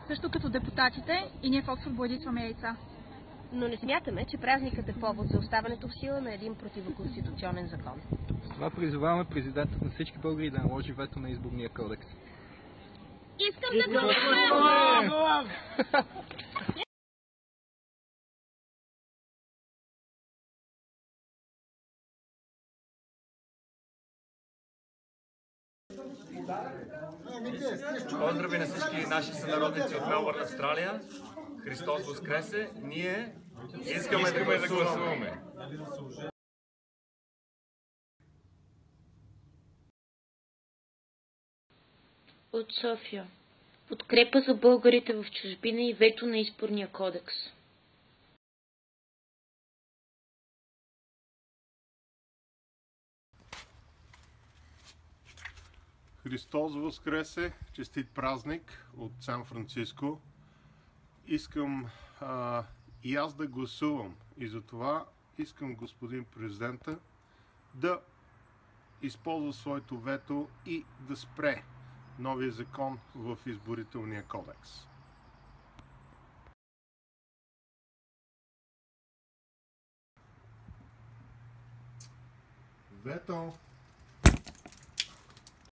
Също като депутатите и ние в Оксфорд бладисваме яйца. Но не смятаме, че празникът е повод за оставането в сила на един противоконституционен закон. С това призоваваме президентът на всички българи да наложи вето на изборния кодекс. Искам да гласувам! Поздрави на всички наши сънародници от Мелбърн, Австралия. Христос Воскресе! Ние искаме да гласуваме. От София. Подкрепа за българите в чужбина и вето на изборния кодекс. Христос Воскресе! Честит празник от Сан Франциско. Искам и аз да гласувам и затова искам господин президента да използва своето вето и да спре новия закон в изборителния кодекс. Вето!